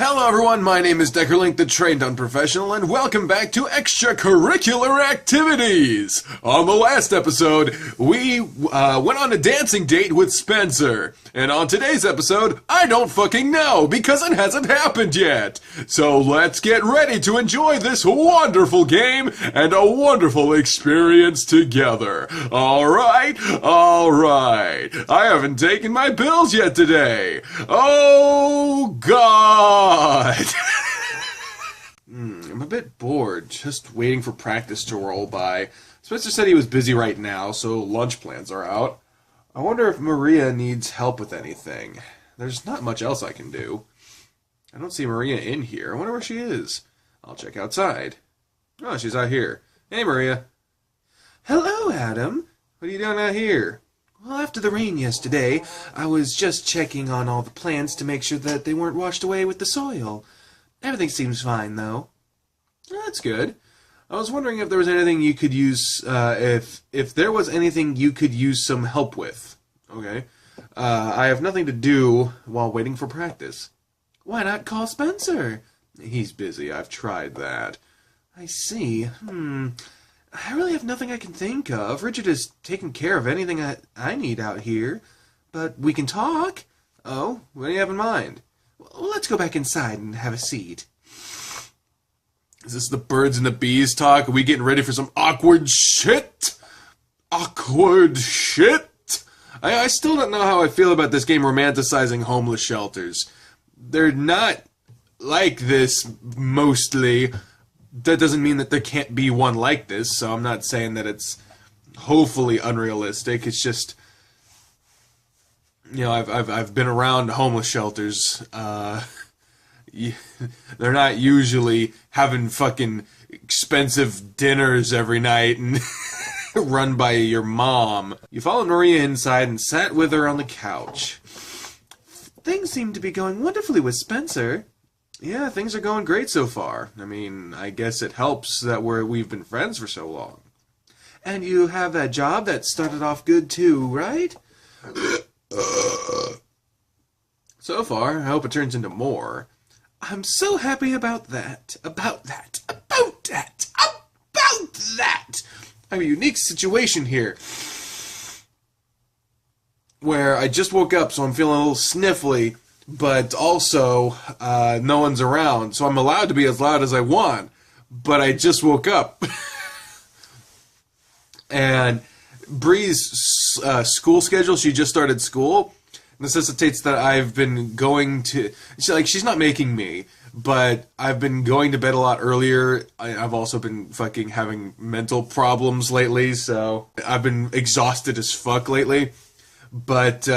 Hello everyone, my name is Deckerlink, the Trained Unprofessional, and welcome back to Extracurricular Activities! On the last episode, we went on a dancing date with Spencer. And on today's episode, I don't fucking know, because it hasn't happened yet. So let's get ready to enjoy this wonderful game and a wonderful experience together. Alright. I haven't taken my pills yet today. Oh, God. I'm a bit bored, just waiting for practice to roll by. Spencer said he was busy right now, so lunch plans are out. I wonder if Maria needs help with anything. There's not much else I can do. I don't see Maria in here. I wonder where she is. I'll check outside. Oh, she's out here. Hey, Maria. Hello, Adam. What are you doing out here? Well, after the rain yesterday, I was just checking on all the plants to make sure that they weren't washed away with the soil. Everything seems fine, though. That's good. I was wondering if there was anything you could use, if there was anything you could use some help with. Okay. I have nothing to do while waiting for practice. Why not call Spencer? He's busy. I've tried that. I see. I really have nothing I can think of. Richard is taking care of anything I need out here. But we can talk. Oh, what do you have in mind? Well, let's go back inside and have a seat. Is this the birds and the bees talk? Are we getting ready for some awkward shit? Awkward shit? I still don't know how I feel about this game romanticizing homeless shelters. They're not like this, mostly. That doesn't mean that there can't be one like this, so I'm not saying that it's hopefully unrealistic. It's just, you know, I've been around homeless shelters. They're not usually having fucking expensive dinners every night and run by your mom. You followed Maria inside and sat with her on the couch. Things seem to be going wonderfully with Spencer. Yeah, things are going great so far. I mean, I guess it helps that we've been friends for so long. And you have that job that started off good too, right? So far, I hope it turns into more. I'm so happy about that. About that. I have a unique situation here. Where I just woke up, so I'm feeling a little sniffly. But also, no one's around, so I'm allowed to be as loud as I want. But I just woke up. And Bree's school schedule, she just started school, necessitates that I've been going to... She's not making me, but I've been going to bed a lot earlier. I've also been fucking having mental problems lately, so I've been exhausted as fuck lately. But,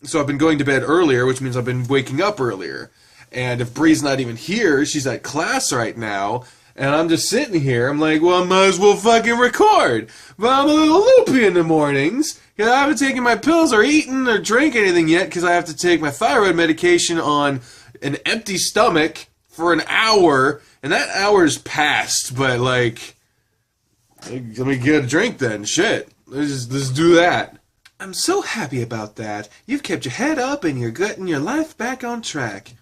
so I've been going to bed earlier, which means I've been waking up earlier. And if Bree's not even here, she's at class right now, and I'm just sitting here, I'm like, well, I might as well fucking record. But I'm a little loopy in the mornings, because I haven't taken my pills or eaten or drank anything yet, because I have to take my thyroid medication on an empty stomach for an hour, and that hour's passed, but, like, let me get a drink then, shit. Let's do that. I'm so happy about that. You've kept your head up and you're getting your life back on track.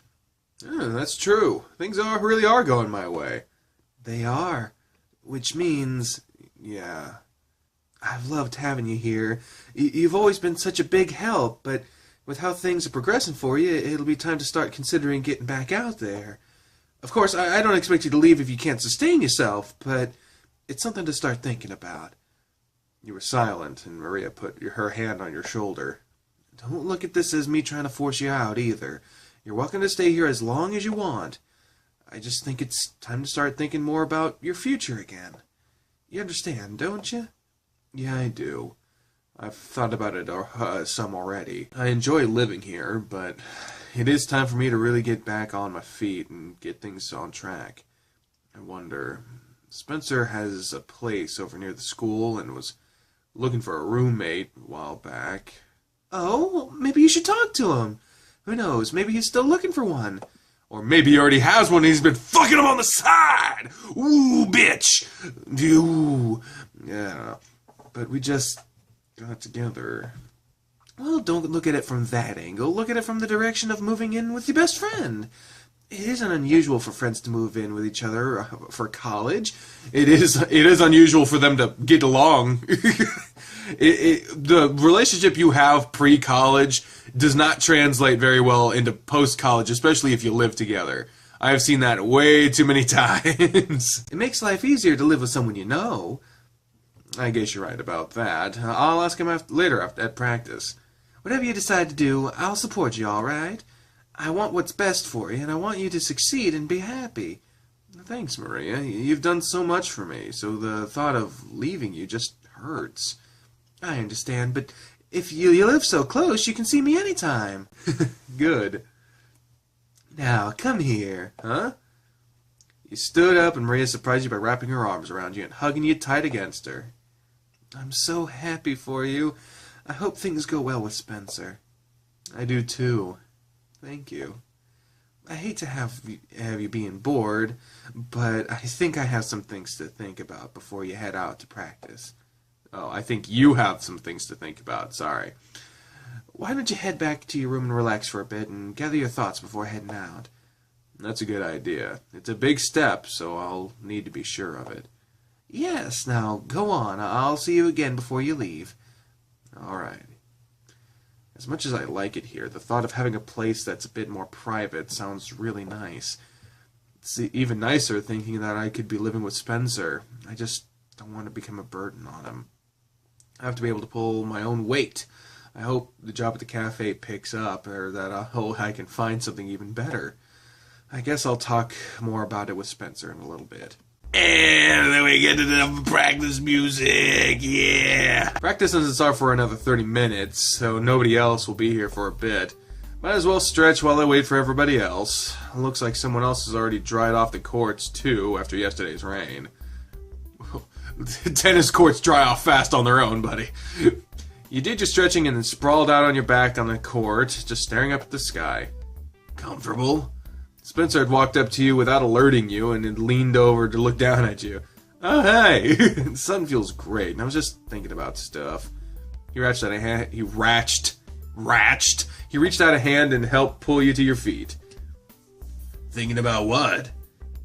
Yeah, that's true. Things really are going my way. They are. Which means, yeah. I've loved having you here. You've always been such a big help, but with how things are progressing for you, it'll be time to start considering getting back out there. Of course, I don't expect you to leave if you can't sustain yourself, but it's something to start thinking about. You were silent, and Maria put her hand on your shoulder. Don't look at this as me trying to force you out, either. You're welcome to stay here as long as you want. I just think it's time to start thinking more about your future again. You understand, don't you? Yeah, I do. I've thought about it some already. I enjoy living here, but it is time for me to really get back on my feet and get things on track. I wonder... Spencer has a place over near the school and was looking for a roommate a while back. Oh, maybe you should talk to him. Who knows, maybe he's still looking for one. Or maybe he already has one and he's been fucking him on the side! Ooh, bitch! Ooh. Yeah, but we just got together. Well, don't look at it from that angle. Look at it from the direction of moving in with your best friend. It isn't unusual for friends to move in with each other for college. It is unusual for them to get along. The relationship you have pre-college does not translate very well into post-college, especially if you live together. I have seen that way too many times. It makes life easier to live with someone you know. I guess you're right about that. I'll ask him later at practice. Whatever you decide to do, I'll support you, all right? I want what's best for you, and I want you to succeed and be happy. Thanks, Maria. You've done so much for me, so the thought of leaving you just hurts. I understand, but if you live so close, you can see me anytime. Good. Now, come here. Huh? You stood up, and Maria surprised you by wrapping her arms around you and hugging you tight against her. I'm so happy for you. I hope things go well with Spencer. I do too. Thank you. I hate to have you being bored, but I think I have some things to think about before you head out to practice. Oh, I think you have some things to think about. Sorry. Why don't you head back to your room and relax for a bit and gather your thoughts before heading out? That's a good idea. It's a big step, so I'll need to be sure of it. Yes, now go on. I'll see you again before you leave. All right. As much as I like it here, the thought of having a place that's a bit more private sounds really nice. It's even nicer thinking that I could be living with Spencer. I just don't want to become a burden on him. I have to be able to pull my own weight. I hope the job at the cafe picks up, or that I can find something even better. I guess I'll talk more about it with Spencer in a little bit. And then we get to the practice music, yeah! Practice doesn't start for another 30 minutes, so nobody else will be here for a bit. Might as well stretch while I wait for everybody else. Looks like someone else has already dried off the courts, too, after yesterday's rain. Tennis courts dry off fast on their own, buddy. You did your stretching and then sprawled out on your back on the court, just staring up at the sky. Comfortable? Spencer had walked up to you without alerting you and had leaned over to look down at you. Oh, hey! The sun feels great, and I was just thinking about stuff. He reached out a hand. He reached out a hand and helped pull you to your feet. Thinking about what?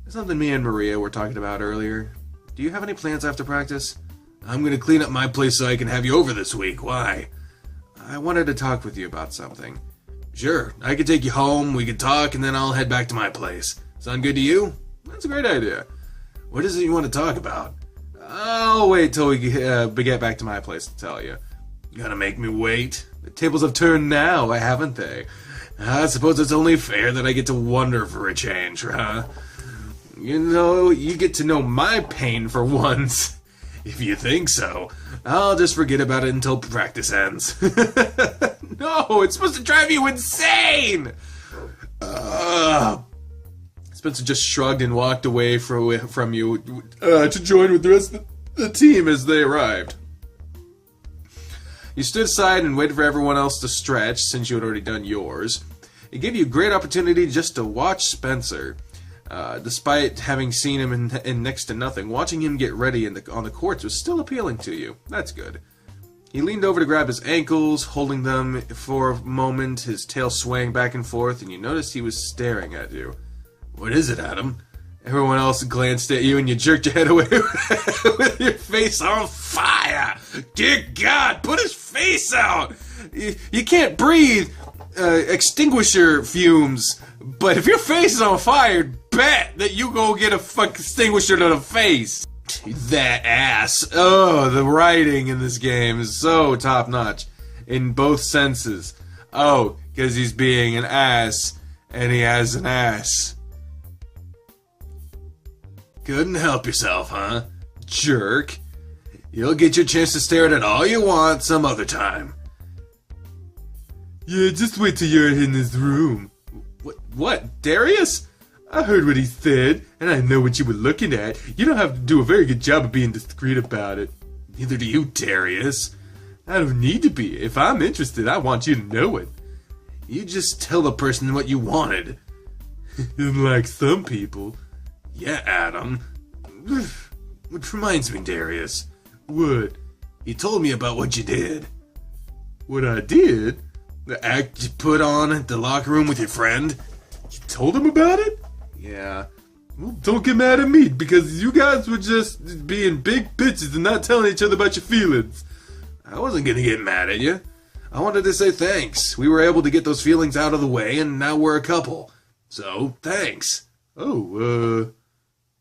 Something me and Maria were talking about earlier. Do you have any plans after practice? I'm gonna clean up my place so I can have you over this week. Why? I wanted to talk with you about something. Sure, I could take you home, we could talk, and then I'll head back to my place. Sound good to you? That's a great idea. What is it you want to talk about? I'll wait till we get back to my place to tell you. You gonna make me wait? The tables have turned now, haven't they? I suppose it's only fair that I get to wonder for a change, huh? You know, you get to know my pain for once. If you think so, I'll just forget about it until practice ends. No, it's supposed to drive you insane! Spencer just shrugged and walked away from you to join with the rest of the team as they arrived. You stood aside and waited for everyone else to stretch, since you had already done yours. It gave you a great opportunity just to watch Spencer. Despite having seen him in next to nothing, watching him get ready on the courts was still appealing to you. That's good. He leaned over to grab his ankles, holding them for a moment, his tail swaying back and forth, and you noticed he was staring at you. What is it, Adam? Everyone else glanced at you, and you jerked your head away with your face on fire. Dear God, put his face out! You can't breathe extinguisher fumes, but if your face is on fire, bet that you go get a fucking extinguisher to the face. That ass. Oh, the writing in this game is so top-notch in both senses. Oh, because he's being an ass, and he has an ass. Couldn't help yourself, huh? Jerk. You'll get your chance to stare at it all you want some other time. Yeah, just wait till you're in his room. What, Darius? I heard what he said, and I know what you were looking at. You don't have to do a very good job of being discreet about it. Neither do you, Darius. I don't need to be. If I'm interested, I want you to know it. You just tell the person what you wanted. Unlike some people. Yeah, Adam. Which reminds me, Darius. What? You told me about what you did. What I did? The act you put on at the locker room with your friend? You told him about it? Yeah. Well, don't get mad at me, because you guys were just being big bitches and not telling each other about your feelings. I wasn't gonna get mad at you. I wanted to say thanks. We were able to get those feelings out of the way, and now we're a couple. So, thanks. Oh,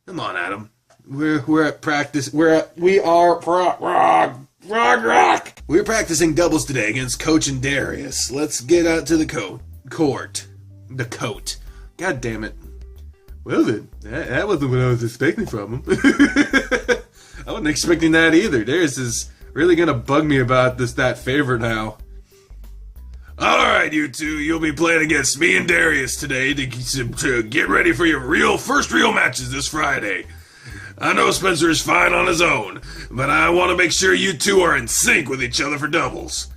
come on, Adam. We're at practice. We're practicing doubles today against Coach and Darius. Let's get out to the court. The coat. God damn it. Well then, that wasn't what I was expecting from him. I wasn't expecting that either. Darius is really gonna bug me about that favor now. Alright, you two, you'll be playing against me and Darius today to get ready for your first real matches this Friday. I know Spencer is fine on his own, but I want to make sure you two are in sync with each other for doubles.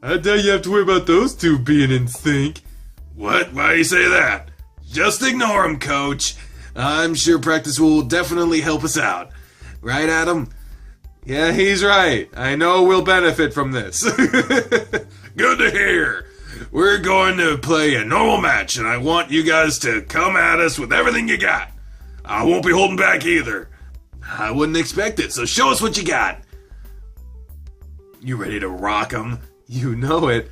I doubt you have to worry about those two being in sync. What? Why do you say that? Just ignore him, Coach. I'm sure practice will definitely help us out. Right, Adam? Yeah, he's right. I know we'll benefit from this. Good to hear. We're going to play a normal match, and I want you guys to come at us with everything you got. I won't be holding back either. I wouldn't expect it, so show us what you got. You ready to rock 'em? You know it.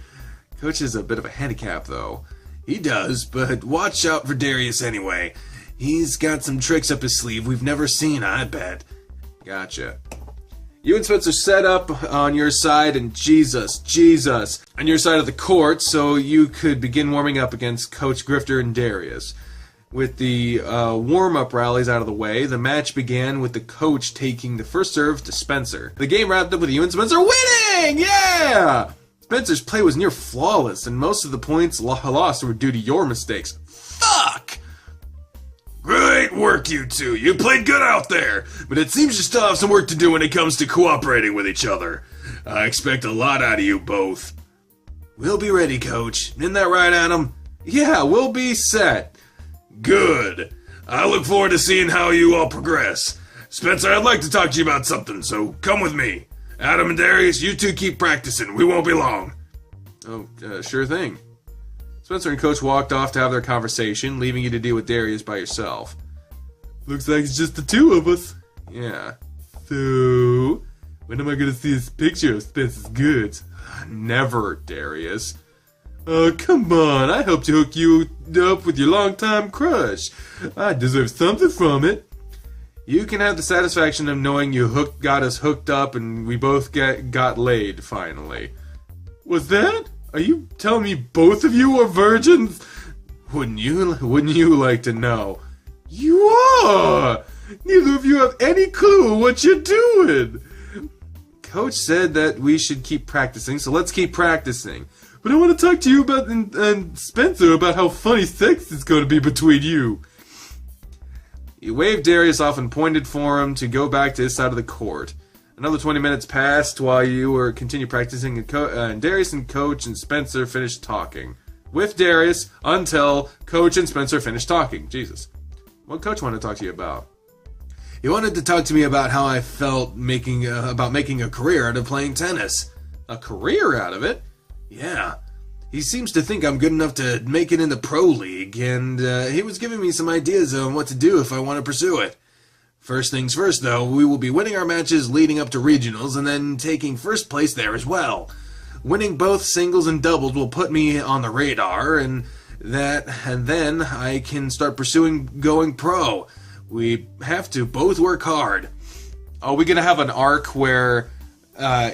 Coach is a bit of a handicap, though. He does, but watch out for Darius anyway. He's got some tricks up his sleeve we've never seen, I bet. Gotcha. You and Spencer set up on your side, and Jesus, on your side of the court, so you could begin warming up against Coach Grifter and Darius. With the warm-up rallies out of the way, the match began with the coach taking the first serve to Spencer. The game wrapped up with you and Spencer winning! Yeah! Spencer's play was near flawless, and most of the points lost were due to your mistakes. Fuck! Great work, you two. You played good out there, but it seems you still have some work to do when it comes to cooperating with each other. I expect a lot out of you both. We'll be ready, Coach. Isn't that right, Adam? Yeah, we'll be set. Good. I look forward to seeing how you all progress. Spencer, I'd like to talk to you about something, so come with me. Adam and Darius, you two keep practicing. We won't be long. Oh, sure thing. Spencer and Coach walked off to have their conversation, leaving you to deal with Darius by yourself. Looks like it's just the two of us. Yeah. So, when am I gonna see this picture of Spencer's goods? Never, Darius. Oh, come on. I hope to hook you up with your longtime crush. I deserve something from it. You can have the satisfaction of knowing you got us hooked up and we both got laid, finally. Was that? Are you telling me both of you are virgins? Wouldn't you like to know? You are! Neither of you have any clue what you're doing. Coach said that we should keep practicing, so let's keep practicing. But I want to talk to you about and Spencer about how funny sex is going to be between you. You waved Darius off and pointed for him to go back to his side of the court. Another 20 minutes passed while you were continuing practicing, and Darius and Coach and Spencer finished talking. With Darius until Coach and Spencer finished talking. Jesus. What Coach wanted to talk to you about? He wanted to talk to me about how I felt about making a career out of playing tennis. A career out of it? Yeah. He seems to think I'm good enough to make it in the pro league, and he was giving me some ideas on what to do if I want to pursue it. First things first, though, we will be winning our matches leading up to regionals and then taking first place there as well. Winning both singles and doubles will put me on the radar, and then I can start pursuing going pro. We have to both work hard. Are we going to have an arc where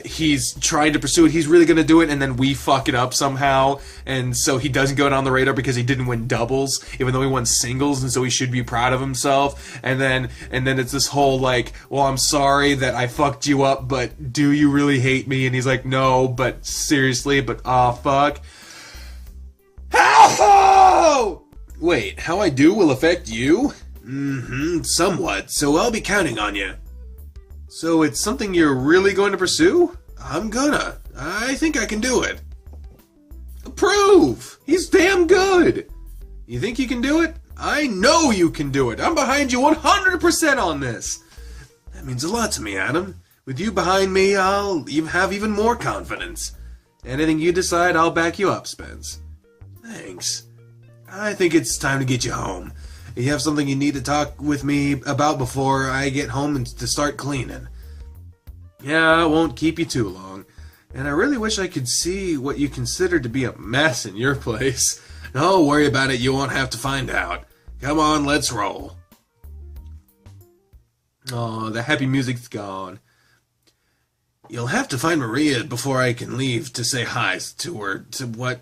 he's trying to pursue it, he's really going to do it, and then we fuck it up somehow, and so he doesn't go down the radar because he didn't win doubles, even though he won singles, and so he should be proud of himself, and then it's this whole, like, well, I'm sorry that I fucked you up, but do you really hate me? And he's like, no, but seriously, but fuck. How? Wait, how I do will affect you? Somewhat, so I'll be counting on you. So it's something you're really going to pursue? I'm gonna. I think I can do it. Approve! He's damn good! You think you can do it? I know you can do it! I'm behind you 100% on this! That means a lot to me, Adam. With you behind me, I'll have even more confidence. Anything you decide, I'll back you up, Spence. Thanks. I think it's time to get you home. You have something you need to talk with me about before I get home and to start cleaning. Yeah, I won't keep you too long. And I really wish I could see what you consider to be a mess in your place. Don't worry about it, you won't have to find out. Come on, let's roll. Oh, the happy music's gone. You'll have to find Maria before I can leave to say hi to her.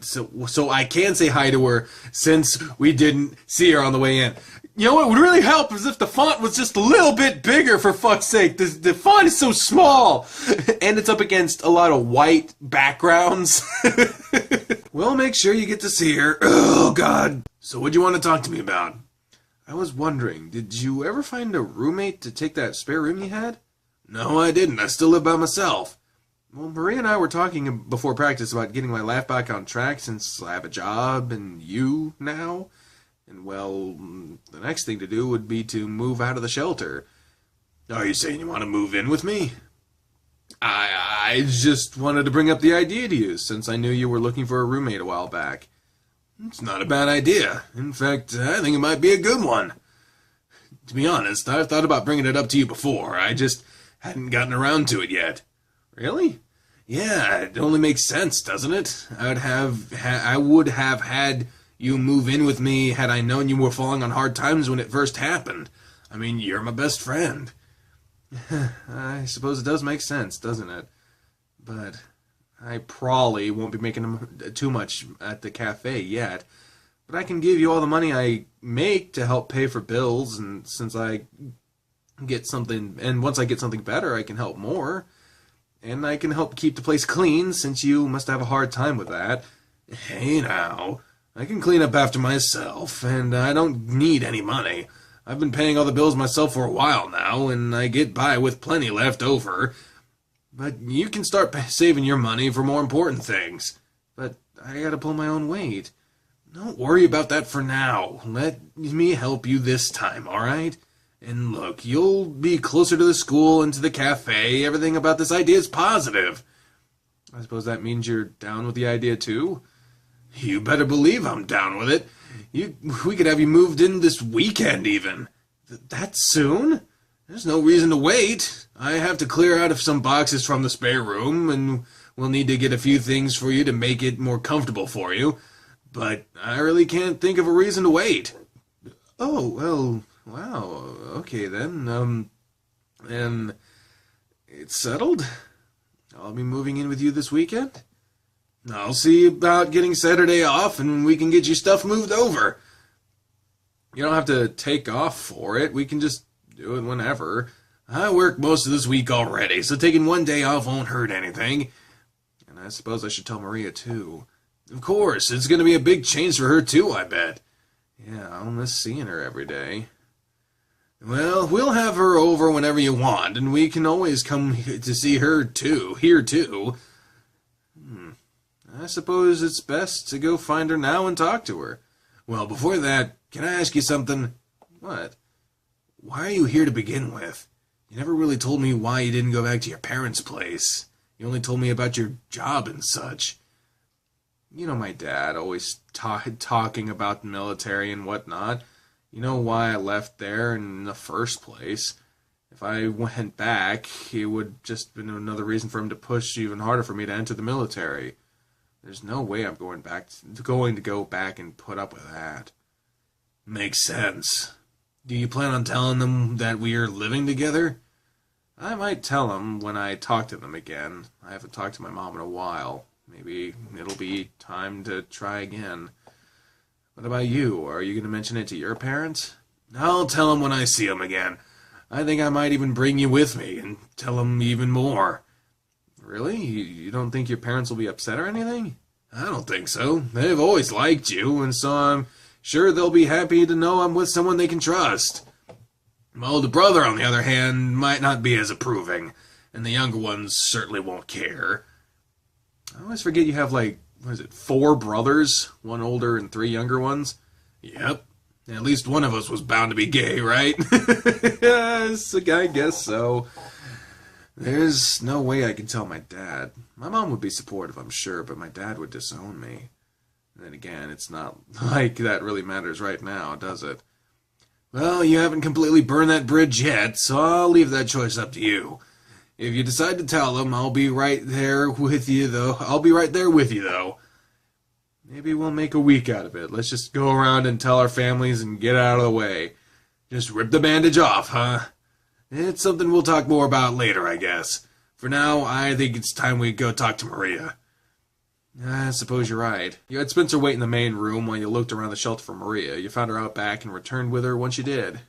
So I can say hi to her since we didn't see her on the way in. You know what would really help is if the font was just a little bit bigger, for fuck's sake. The font is so small. And it's up against a lot of white backgrounds. We'll make sure you get to see her. Oh, God. So what do you want to talk to me about? I was wondering, did you ever find a roommate to take that spare room you had? No, I didn't. I still live by myself. Well, Maria and I were talking before practice about getting my life back on track since I have a job and you now. And, well, the next thing to do would be to move out of the shelter. Are you saying you want to move in with me? I just wanted to bring up the idea to you since I knew you were looking for a roommate a while back. It's not a bad idea. In fact, I think it might be a good one. To be honest, I've thought about bringing it up to you before. I just hadn't gotten around to it yet. Really? Yeah, it only makes sense, doesn't it? I would have had you move in with me had I known you were falling on hard times when it first happened. I mean, you're my best friend. I suppose it does make sense, doesn't it? But I probably won't be making too much at the cafe yet. But I can give you all the money I make to help pay for bills, and since I get something, and once I get something better, I can help more. And I can help keep the place clean, since you must have a hard time with that. Hey now, I can clean up after myself, and I don't need any money. I've been paying all the bills myself for a while now, and I get by with plenty left over. But you can start saving your money for more important things. But I gotta pull my own weight. Don't worry about that for now. Let me help you this time, alright? And look, you'll be closer to the school and to the cafe. Everything about this idea is positive. I suppose that means you're down with the idea too? You better believe I'm down with it. We could have you moved in this weekend even. That soon? There's no reason to wait. I have to clear out of some boxes from the spare room, and we'll need to get a few things for you to make it more comfortable for you. But I really can't think of a reason to wait. Oh, well, wow, okay then. And it's settled? I'll be moving in with you this weekend? I'll see about getting Saturday off, and we can get your stuff moved over. You don't have to take off for it. We can just do it whenever. I work most of this week already, so taking one day off won't hurt anything. And I suppose I should tell Maria, too. Of course, it's going to be a big change for her, too, I bet. Yeah, I'll miss seeing her every day. Well, we'll have her over whenever you want, and we can always come to see her, too, here, too. I suppose it's best to go find her now and talk to her. Well, before that, can I ask you something? What? Why are you here to begin with? You never really told me why you didn't go back to your parents' place. You only told me about your job and such. You know my dad, always talking about the military and whatnot. You know why I left there in the first place. If I went back, it would just been another reason for him to push even harder for me to enter the military. There's no way I'm going to go back and put up with that. Makes sense. Do you plan on telling them that we're living together? I might tell them when I talk to them again. I haven't talked to my mom in a while. Maybe it'll be time to try again. What about you? Are you going to mention it to your parents? I'll tell them when I see them again. I think I might even bring you with me and tell them even more. Really? You don't think your parents will be upset or anything? I don't think so. They've always liked you, and so I'm sure they'll be happy to know I'm with someone they can trust. My older brother, on the other hand, might not be as approving, and the younger ones certainly won't care. I always forget you have, 4 brothers? 1 older and 3 younger ones? Yep. At least one of us was bound to be gay, right? Yes, I guess so. There's no way I can tell my dad. My mom would be supportive, I'm sure, but my dad would disown me. And then again, it's not like that really matters right now, does it? Well, you haven't completely burned that bridge yet, so I'll leave that choice up to you. If you decide to tell them, I'll be right there with you, though. Maybe we'll make a week out of it. Let's just go around and tell our families and get out of the way. Just rip the bandage off, huh? It's something we'll talk more about later, I guess. For now, I think it's time we go talk to Maria. I suppose you're right. You had Spencer wait in the main room while you looked around the shelter for Maria. You found her out back and returned with her once you did.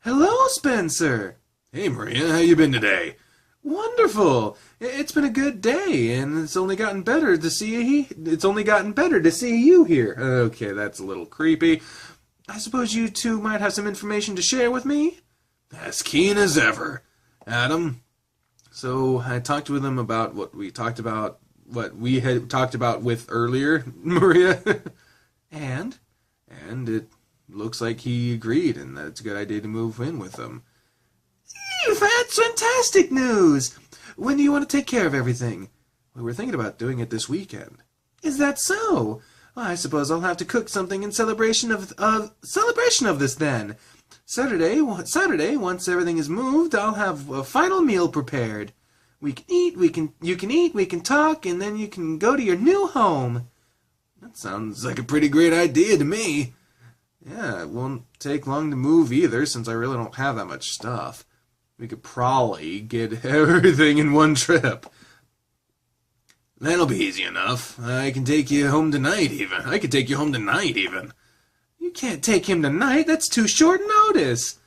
Hello, Spencer! Hey, Maria, how you been today? Wonderful! It's been a good day, and it's only gotten better to see you here. Okay, that's a little creepy. I suppose you two might have some information to share with me? As keen as ever. Adam? So, I talked with him about what we had talked about with earlier, Maria. And it looks like he agreed, and that it's a good idea to move in with them. You've had fantastic news! When do you want to take care of everything? We were thinking about doing it this weekend. Is that so? Well, I suppose I'll have to cook something in celebration of this then. Saturday, once everything is moved, I'll have a final meal prepared. You can eat, we can talk, and then you can go to your new home. That sounds like a pretty great idea to me. Yeah, it won't take long to move either, since I really don't have that much stuff. We could probably get everything in one trip. That'll be easy enough. I can take you home tonight, even. You can't take him tonight. That's too short notice.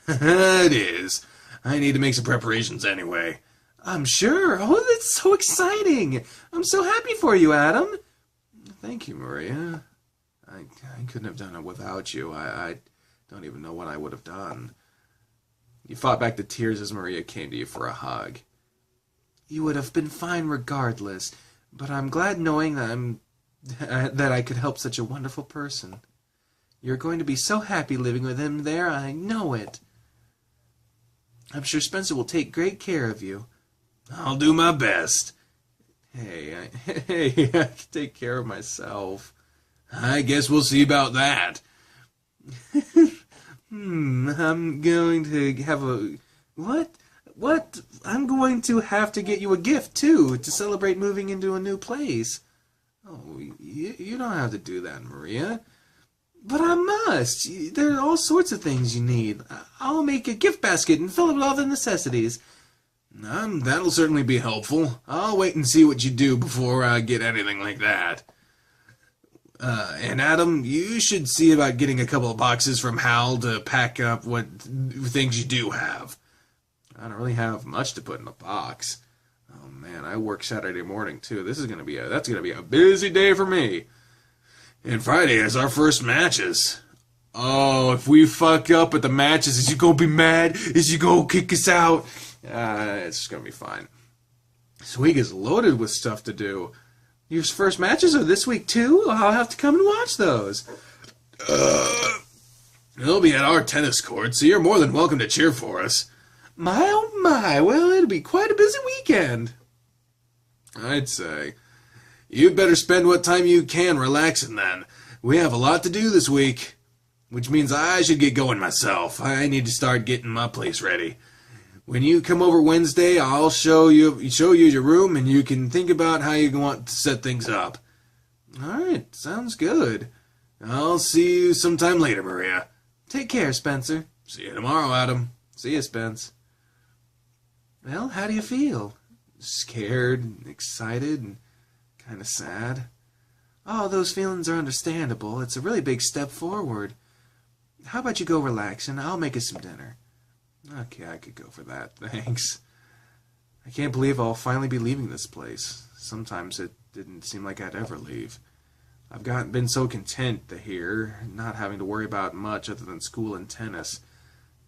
It is. I need to make some preparations anyway. I'm sure. Oh, that's so exciting. I'm so happy for you, Adam. Thank you, Maria. I couldn't have done it without you. I don't even know what I would have done. You fought back the tears as Maria came to you for a hug. You would have been fine regardless, but I'm glad knowing that I could help such a wonderful person. You're going to be so happy living with him there, I know it. I'm sure Spencer will take great care of you. I'll do my best. Hey, I can take care of myself. I guess we'll see about that. I'm going to have a... What? I'm going to have to get you a gift, too, to celebrate moving into a new place. Oh, you don't have to do that, Maria. But I must. There are all sorts of things you need. I'll make a gift basket and fill it with all the necessities. That'll certainly be helpful. I'll wait and see what you do before I get anything like that. And Adam, you should see about getting a couple of boxes from Hal to pack up what things you do have. I don't really have much to put in a box. Oh man, I work Saturday morning too. That's gonna be a busy day for me. And Friday is our first matches. Oh, if we fuck up at the matches, is you gonna be mad? Is you gonna kick us out? It's just gonna be fine. This week is loaded with stuff to do. Your first matches are this week too? I'll have to come and watch those. They'll be at our tennis court, so you're more than welcome to cheer for us. My oh my, well, it'll be quite a busy weekend. I'd say. You'd better spend what time you can relaxing then. We have a lot to do this week. Which means I should get going myself. I need to start getting my place ready. When you come over Wednesday, I'll show you your room, and you can think about how you want to set things up. Alright, sounds good. I'll see you sometime later, Maria. Take care, Spencer. See you tomorrow, Adam. See you, Spence. Well, how do you feel? Scared, and excited, and kind of sad. Oh, those feelings are understandable. It's a really big step forward. How about you go relax, and I'll make us some dinner. Okay, I could go for that, thanks. I can't believe I'll finally be leaving this place. Sometimes it didn't seem like I'd ever leave. I've been so content here, not having to worry about much other than school and tennis.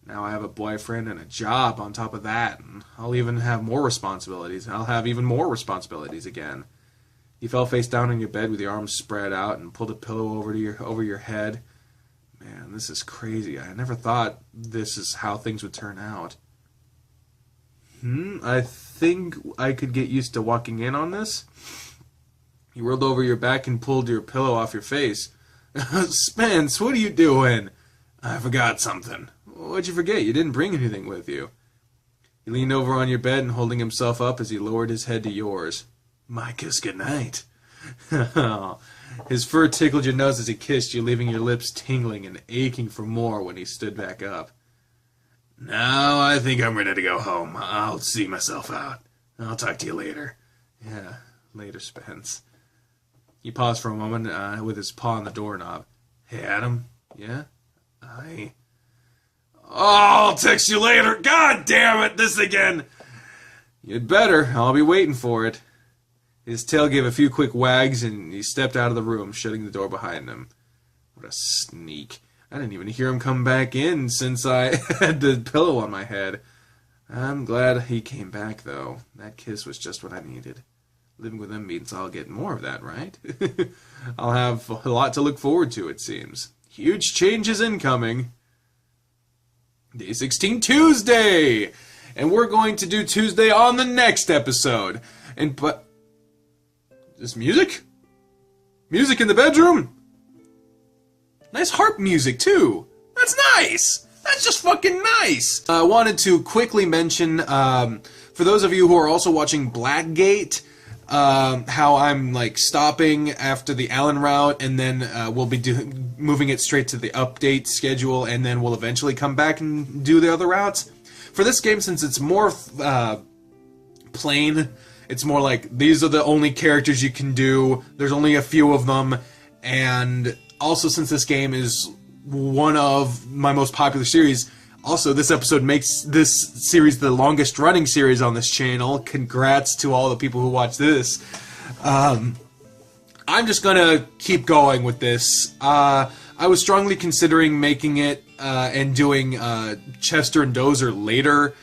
Now I have a boyfriend and a job on top of that, and I'll even have more responsibilities. I'll have even more responsibilities again. You fell face down in your bed with your arms spread out and pulled a pillow over your head. Man, this is crazy. I never thought this is how things would turn out. I think I could get used to walking in on this. You rolled over your back and pulled your pillow off your face. Spence, what are you doing? I forgot something. What'd you forget? You didn't bring anything with you. He leaned over on your bed and holding himself up as he lowered his head to yours. My kiss goodnight. His fur tickled your nose as he kissed you, leaving your lips tingling and aching for more when he stood back up. Now I think I'm ready to go home. I'll see myself out. I'll talk to you later. Yeah, later, Spence. He paused for a moment with his paw on the doorknob. Hey, Adam. Yeah? I'll text you later. God damn it, this again. You'd better. I'll be waiting for it. His tail gave a few quick wags, and he stepped out of the room, shutting the door behind him. What a sneak. I didn't even hear him come back in since I had the pillow on my head. I'm glad he came back, though. That kiss was just what I needed. Living with him means I'll get more of that, right? I'll have a lot to look forward to, it seems. Huge changes incoming. Day 16, Tuesday! And we're going to do Tuesday on the next episode. But... This music? Music in the bedroom? Nice harp music, too. That's nice! That's just fucking nice! I wanted to quickly mention, for those of you who are also watching Blackgate, how I'm, like, stopping after the Allen route, and then we'll be moving it straight to the update schedule, and then we'll eventually come back and do the other routes. For this game, since it's more plain, it's more like, these are the only characters you can do, there's only a few of them, and also since this game is one of my most popular series, also this episode makes this series the longest running series on this channel. Congrats to all the people who watch this. I'm just gonna keep going with this. I was strongly considering making it and doing Chester and Dozer later,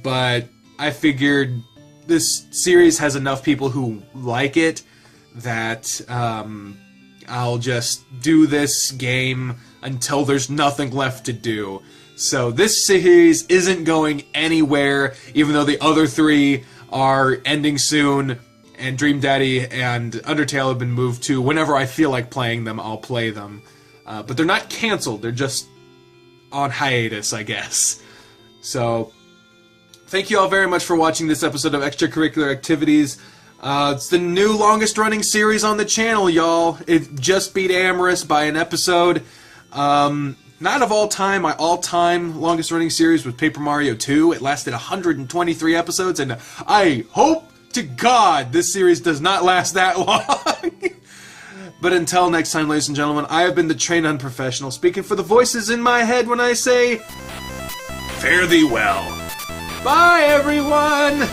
but I figured this series has enough people who like it that I'll just do this game until there's nothing left to do. So this series isn't going anywhere, even though the other three are ending soon, and Dream Daddy and Undertale have been moved to. Whenever I feel like playing them, I'll play them. But they're not canceled, they're just on hiatus, I guess. So, thank you all very much for watching this episode of Extracurricular Activities. It's the new longest running series on the channel, y'all. It just beat Amorous by an episode. Not of all time. My all-time longest running series was Paper Mario 2. It lasted 123 episodes, and I hope to God this series does not last that long. But until next time, ladies and gentlemen, I have been the trained unprofessional, speaking for the voices in my head when I say, fare thee well. Bye, everyone!